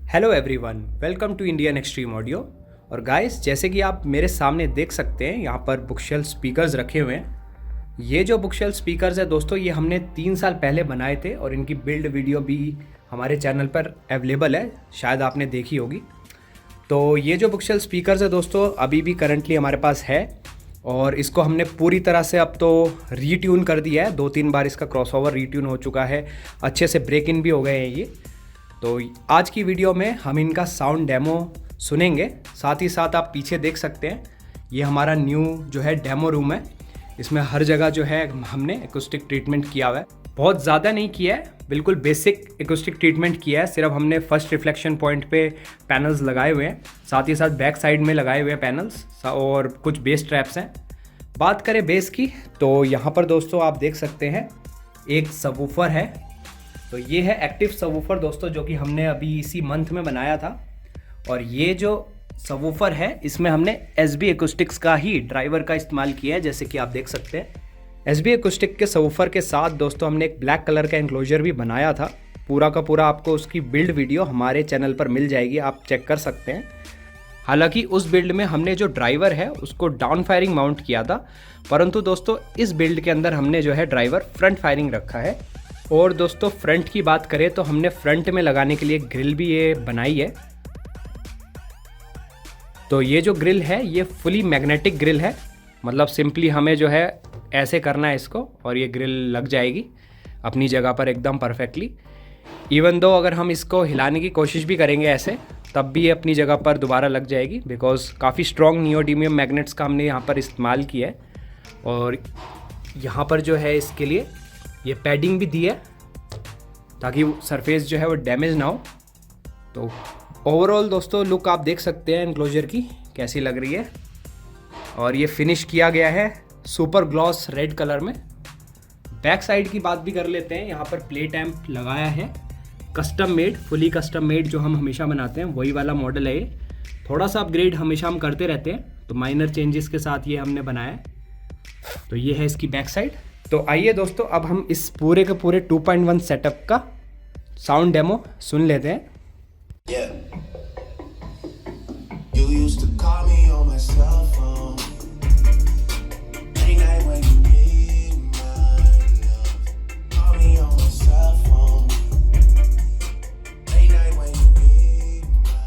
Hello everyone, welcome to Indian extreme audio. और guys, जैसे कि आप मेरे सामने देख सकते हैं, यहाँ पर बुकशेल्फ स्पीकर्स रखे हुए हैं। ये जो बुकशेल्फ स्पीकर्स है दोस्तों, ये हमने 3 साल पहले बनाए थे और इनकी बिल्ड वीडियो भी हमारे चैनल पर अवेलेबल है, शायद आपने देखी होगी। तो ये जो बुकशेल्फ स्पीकर्स है दोस्तों, अभी भी करंटली हमारे पास है और इसको हमने पूरी तरह से अब तो रीट्यून कर दिया है। 2-3 बार इसका क्रॉसओवर रीट्यून हो चुका है, अच्छे से ब्रेक इन भी हो गए हैं ये। तो आज की वीडियो में हम इनका साउंड डेमो सुनेंगे, साथ ही साथ आप पीछे देख सकते हैं ये हमारा न्यू जो है डेमो रूम है। इसमें हर जगह जो है हमने एकॉस्टिक ट्रीटमेंट किया हुआ है, बहुत ज़्यादा नहीं किया है, बिल्कुल बेसिक एकॉस्टिक ट्रीटमेंट किया है। सिर्फ हमने फर्स्ट रिफ्लेक्शन पॉइंट पे पैनल्स लगाए हुए हैं, साथ ही साथ बैक साइड में लगाए हुए हैं पैनल्स और कुछ बेस ट्रैप्स हैं। बात करें बेस की, तो यहाँ पर दोस्तों आप देख सकते हैं एक सबवूफर है। तो ये है एक्टिव सबवूफर दोस्तों, जो कि हमने अभी इसी मंथ में बनाया था। और ये जो सबवूफर है, इसमें हमने SB Acoustics का ही ड्राइवर का इस्तेमाल किया है, जैसे कि आप देख सकते हैं। SB Acoustics के सबवूफर के साथ दोस्तों हमने एक ब्लैक कलर का एंक्लोजर भी बनाया था। पूरा का पूरा आपको उसकी बिल्ड वीडियो हमारे चैनल पर मिल जाएगी, आप चेक कर सकते हैं। हालांकि उस बिल्ड में हमने जो ड्राइवर है उसको डाउन फायरिंग माउंट किया था, परंतु दोस्तों इस बिल्ड के अंदर हमने जो है ड्राइवर फ्रंट फायरिंग रखा है। और दोस्तों फ्रंट की बात करें तो हमने फ्रंट में लगाने के लिए ग्रिल भी ये बनाई है। तो ये जो ग्रिल है ये फुली मैग्नेटिक ग्रिल है, मतलब सिंपली हमें जो है ऐसे करना है इसको और ये ग्रिल लग जाएगी अपनी जगह पर एकदम परफेक्टली। इवन दो अगर हम इसको हिलाने की कोशिश भी करेंगे ऐसे, तब भी ये अपनी जगह पर दोबारा लग जाएगी, बिकॉज काफ़ी स्ट्रॉन्ग नियोडीमियम मैग्नेट्स का हमने यहाँ पर इस्तेमाल किया है। और यहाँ पर जो है इसके लिए ये पैडिंग भी दी है ताकि सरफेस जो है वो डैमेज ना हो। तो ओवरऑल दोस्तों लुक आप देख सकते हैं एनक्लोजर की कैसी लग रही है। और ये फिनिश किया गया है सुपर ग्लॉस रेड कलर में। बैक साइड की बात भी कर लेते हैं। यहाँ पर प्लेट एम्प लगाया है, custom made, fully custom made, जो हम हमेशा बनाते हैं वही वाला मॉडल है ये। थोड़ा सा अपग्रेड हमेशा हम करते रहते हैं, तो माइनर चेंजेस के साथ ये हमने बनाया है। तो ये है इसकी बैक साइड। तो आइए दोस्तों अब हम इस पूरे के पूरे 2.1 सेटअप का साउंड डेमो सुन लेते हैं। Yeah. You used to call me on my cell phone. Late night when you need my love. Call me on my cell phone. Late night when you need my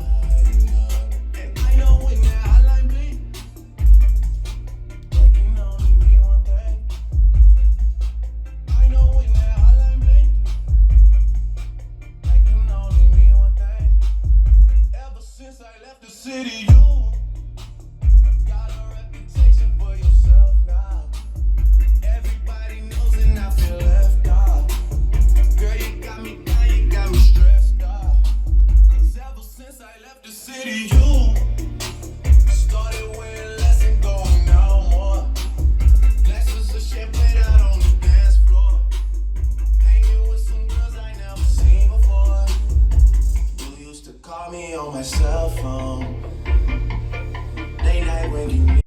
love. And I know when that hotline bling, that can only mean one thing. I know when that hotline bling, that can only mean one thing. Ever since I left the city, you got a reputation for yourself now. Everybody knows and I feel left out. Girl, you got me down, you got me stressed out. 'Cause ever since I left the city, you started wearing less and going out more. Glasses of champagne out on the dance floor. Hanging with some girls I never seen before. You used to call me on my cell phone. Late night when you